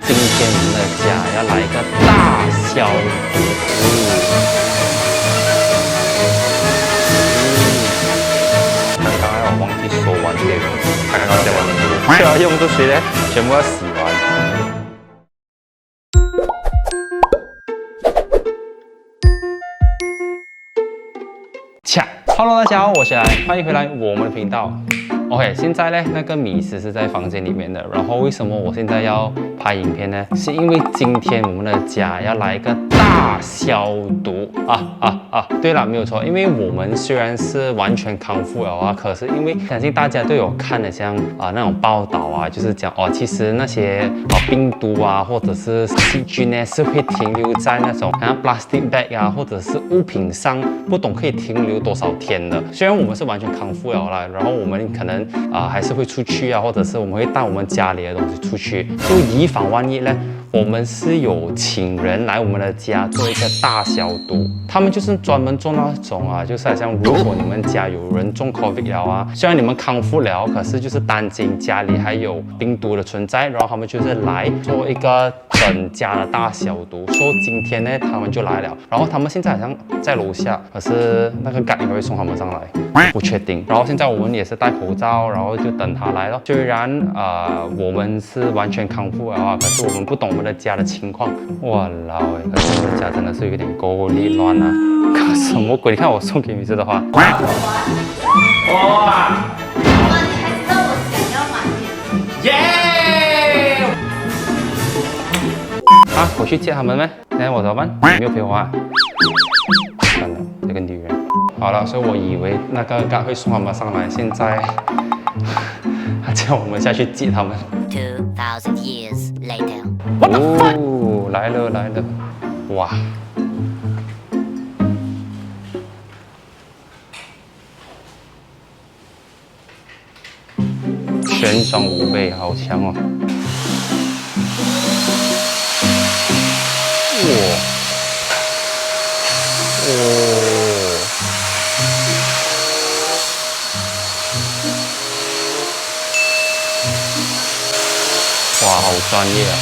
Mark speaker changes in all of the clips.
Speaker 1: 今天我们的家要来一个大消毒。刚刚我忘记收完这个东西，刚刚写完了，就要用这些呢，全部要洗完。Hello， 大家好，我是安，欢迎回来我们的频道。OK， 现在呢，那个米斯是在房间里面的。然后为什么我现在要拍影片呢？是因为今天我们的家要来一个大消毒对了，没有错，因为我们虽然是完全康复了啊，可是因为相信大家都有看的像那种报道啊，就是讲其实那些病毒啊或者是细菌呢是会停留在那种像 plastic bag 啊或者是物品上，不懂可以停留多少天的。虽然我们是完全康复了啦，然后我们可能还是会出去啊，或者是我们会带我们家里的东西出去，就以防万一呢。我们是有请人来我们的家做一个大消毒，他们就是专门做那种就是好像如果你们家有人中 COVID 了啊，虽然你们康复了，可是就是担心家里还有病毒的存在，然后他们就是来做一个整家的大消毒。所以今天呢，他们就来了，然后他们现在好像在楼下，可是那个赶应该会送他们上来，不确定。然后现在我们也是戴口罩，然后就等他来了。虽然我们是完全康复了啊，可是我们不懂我们的家的情况。哇老哎，可是我们的家真的是有点够力乱啊！搞什么鬼？你看我送给米子的话，哇！
Speaker 2: 你还知道我想要买
Speaker 1: 耶！我去接他们咩？那我怎么办？你没有陪我啊？算了，这个女人。好了，所以我以为那个刚会送他们上来，现在他叫我们下去接他们。
Speaker 2: 2000 years later。
Speaker 1: 哦，来了来了，哇！全双5倍，好强哦！哇，好专业啊！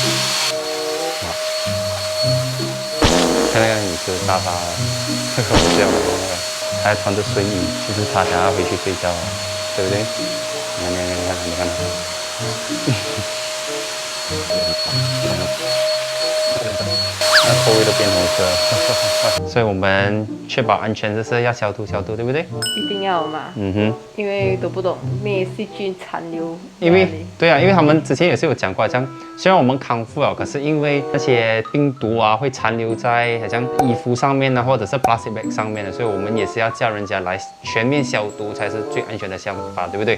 Speaker 1: 看那个女生傻傻的，很好笑的，还穿着睡衣，就是她想要回去睡觉，对不对？你看。那周围都变红色，所以我们确保安全就是要消毒，对不对？
Speaker 3: 一定要嘛，因为都不懂咩细菌残留。
Speaker 1: 因为对啊，因为他们之前也是有讲过，像虽然我们康复了，可是因为那些病毒啊会残留在好像衣服上面呢，或者是 plastic bag 上面的，所以我们也是要叫人家来全面消毒才是最安全的想法，对不对？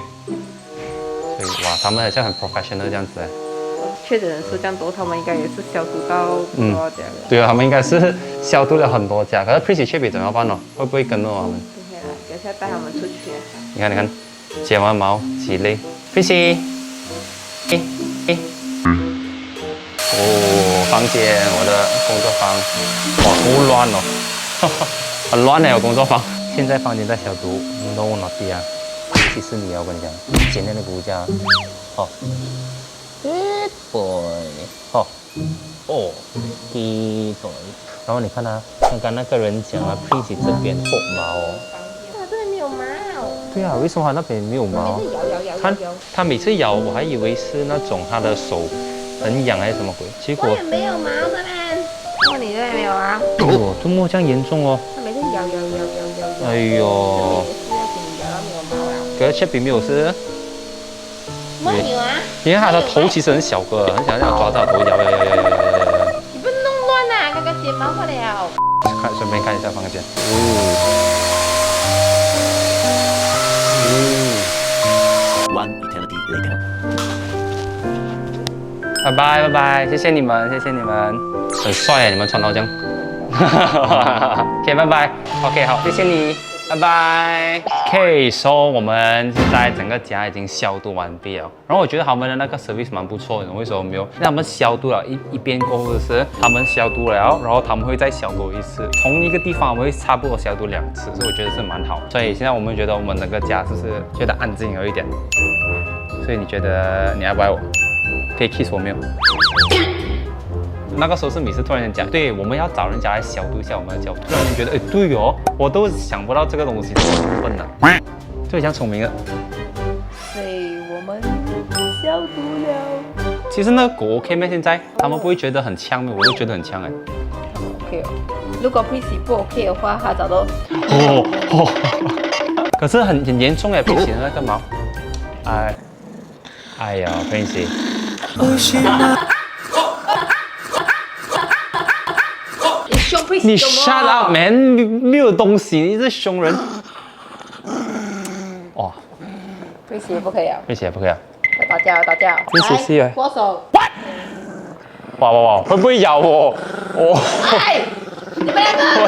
Speaker 1: 所以哇，他们好像很 professional 这样子。
Speaker 3: 确诊人数这样多，他们应该也是消毒到多少家的。
Speaker 1: 对啊，他们应该是消毒了很多家。可是 Pretty Chippy 怎么办呢？会不会跟着我们？
Speaker 3: 不会啦，等下带他们出去。
Speaker 1: 你看，剪完毛几累 ，Pretty，房间，我的工作房，哇，好乱哦，很乱的，我工作房。现在房间在消毒 ，no not 啊，尤其是你啊，我跟你讲，今天的骨架，Good boy，Good boy。然后你看啊，刚刚那个人讲啊 ，Pretty 这边脱毛哦。
Speaker 3: 这里没有毛。
Speaker 1: 对啊，为什么他那边没有毛？他每次咬，我还以为是那种他的手很痒还是什么鬼，结果
Speaker 3: 我也没有毛的嘞。哦，你这里没有啊？
Speaker 1: 哦，怎么这样严重哦？
Speaker 3: 他每次咬。
Speaker 1: 哎呦，可是Chippy没有事。
Speaker 3: 没有啊？
Speaker 1: 因为他的头其实很小个，很想要抓到头咬。
Speaker 3: 你不弄乱啊，刚刚剪毛发了。
Speaker 1: 顺便看一下房间。
Speaker 4: One eternity later。
Speaker 1: 拜拜，谢谢你们，很帅耶，你们穿到这样。OK， 拜拜。OK， 好，谢谢你。拜拜。OK， so 我们现在整个家已经消毒完毕了。然后我觉得他们的那个 service 蛮不错的，为什么没有？因为他们消毒了一遍过后是他们消毒了，然后他们会再消毒一次，同一个地方我们会差不多消毒2次，所以我觉得是蛮好。所以现在我们觉得我们整个家就是觉得安静有一点。所以你觉得你爱不爱我？可以 kiss 我没有？那个时候是米斯突然间讲，对，我们要找人家来消毒一下我们的脚。突然间觉得，哎，对哦，我都想不到这个东西，我笨了，就像聪明了。
Speaker 3: 所以我们消毒了。
Speaker 1: 其实那个狗 OK 吗？现在他们不会觉得很呛吗？我都觉得很呛哎。
Speaker 3: OK 哦，如果 Prissy 不 OK 的话，他找到
Speaker 1: 可是很严重哎，Prissy 的那个毛，哎呀，Prissy。
Speaker 3: 你凶 Prissy
Speaker 1: 你 shut up man， 没有东西，你是凶人。哇
Speaker 3: ，Prissy 也不可以啊
Speaker 1: ，Prissy 也不可以啊。
Speaker 3: 打架打架。
Speaker 1: Prissy 是哎。
Speaker 3: 握手。
Speaker 1: 哇，会不会咬我？
Speaker 3: 哎，你们两个什么？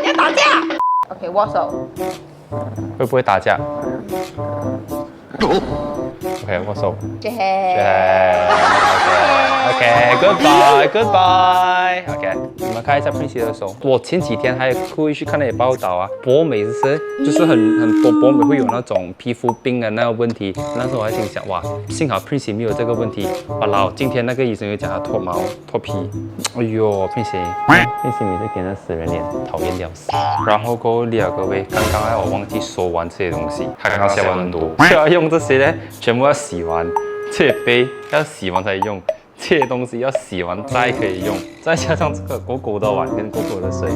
Speaker 3: 要打架 ？OK， 握手。
Speaker 1: 会不会打架？OK， 握手。OK，goodbye。OK， 你们看一下 Prissy 的手。我前几天还故意去看那些报道啊，博美就是很多博美会有那种皮肤病的那个问题。那时候我还心想，哇，幸好 Prissy 没有这个问题。哇老，今天那个医生又讲他脱毛脱皮。哎呦 ，Prissy 每次给那死人脸，讨厌要死。然后各位，刚刚我忘记说完这些东西，他刚刚下完很多，就要用这些呢，全部要洗完。这杯要洗完才用，这些东西要洗完再可以用，再加上这个狗狗的碗跟狗狗的水，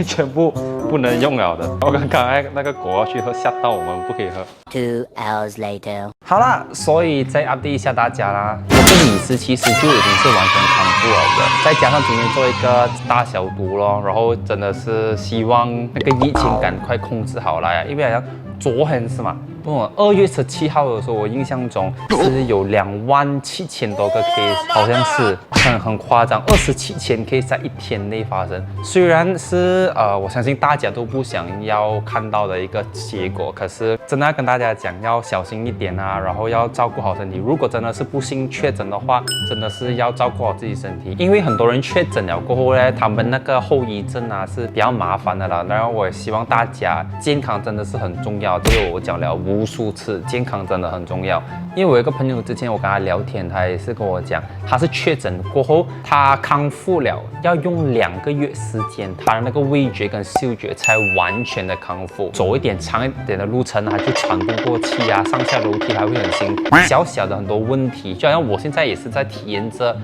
Speaker 1: 全部不能用了的。我刚刚那个狗要去喝，吓到我们不可以喝。
Speaker 4: 2 hours later。
Speaker 1: 好啦，所以再 update 一下大家啦。我跟米斯其实就已经是完全康复了的，再加上今天做一个大消毒咯，然后真的是希望那个疫情赶快控制好来，因为好像昨天是嘛。2月17号的时候，我印象中是有27000多个 case， 好像是很夸张，27000 case 在一天内发生。虽然是我相信大家都不想要看到的一个结果，可是真的要跟大家讲，要小心一点啊，然后要照顾好身体。如果真的是不幸确诊的话，真的是要照顾好自己身体，因为很多人确诊了过后呢，他们那个后遗症啊是比较麻烦的啦。然后我也希望大家健康真的是很重要，这个我讲了无数次，健康真的很重要。因为我有一个朋友，之前我跟他聊天，他也是跟我讲，他是确诊过后，他康复了，要用2个月时间，他的那个味觉跟嗅觉才完全的康复。走一点长一点的路程，他就喘不过气啊，上下楼梯还会很辛苦，小小的很多问题，就好像我现在也是在体验着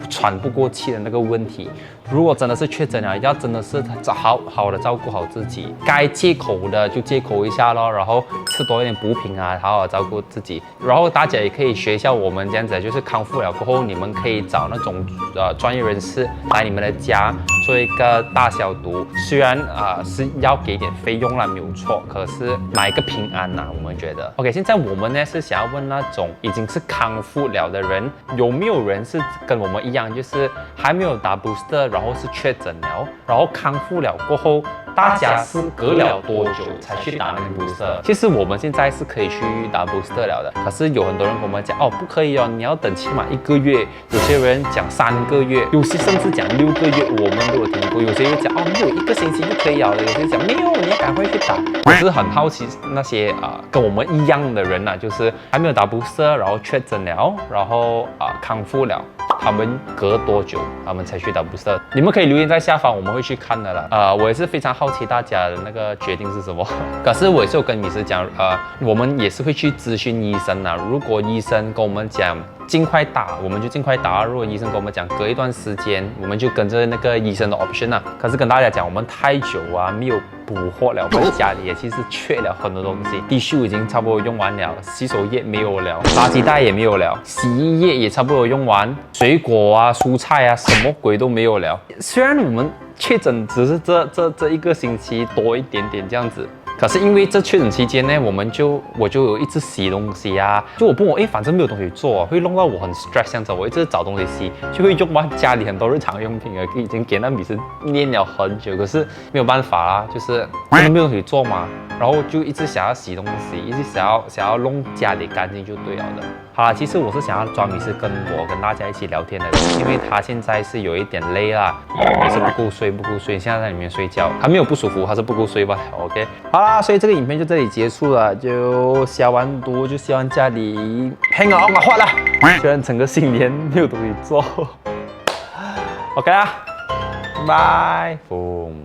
Speaker 1: 喘不过气的那个问题。如果真的是确诊了，要真的是好好的照顾好自己，该戒口的就戒口一下咯，然后吃多一点补品啊，好好照顾自己。然后大家也可以学一下我们这样子，就是康复了过后，你们可以找那种专业人士来你们的家做一个大消毒。虽然是要给一点费用啦，没有错，可是买个平安呐，我们觉得。OK， 现在我们呢是想要问那种已经是康复了的人，有没有人是跟我们一样，就是还没有打 booster， 然后是确诊了，然后康复了过后，大家是隔了多久才去打那个 booster？ 其实我们现在是可以去打 booster 了的，可是有很多人跟我们讲，哦，不可以哦，你要等起码1个月，有些人讲3个月，有些甚至讲6个月，我们都有听过。有些人讲哦，没有1个星期就可以了的，有些人讲没有，你要赶快去打。我是很好奇那些跟我们一样的人就是还没有打 booster， 然后确诊了，然后康复了。他们隔多久他们才去打 booster？ 你们可以留言在下方，我们会去看的啦。我也是非常好奇大家的那个决定是什么。可是我也是有跟米斯讲，我们也是会去咨询医生啦。如果医生跟我们讲尽快打，我们就尽快打；如果医生跟我们讲隔一段时间，我们就跟着那个医生的 option 啊。可是跟大家讲，我们太久没有补货了，我们家里也其实缺了很多东西，滴数已经差不多用完了，洗手液没有了，垃圾袋也没有了，洗衣液也差不多用完，水果啊、蔬菜啊，什么鬼都没有了。虽然我们确诊只是这1个星期多一点点这样子。可是因为这确诊期间呢，我就有一直洗东西啊，就我不懂，反正没有东西做，会弄到我很 stress 这样子，我一直找东西洗，就会用完家里很多日常用品已经给那米斯念了很久，可是没有办法啦，就是真的没有东西做嘛，然后就一直想要洗东西，一直想要弄家里干净就对了的。好啦，其实我是想要抓米斯跟大家一起聊天的，因为他现在是有一点累啦，也是不够睡，现在在里面睡觉，还没有不舒服，他是不够睡吧 ？OK， 好啦，所以这个影片就这里结束了，就消完毒，就希望家里平安快乐，虽然整个新年没有东西做。OK 啦，拜拜，boom。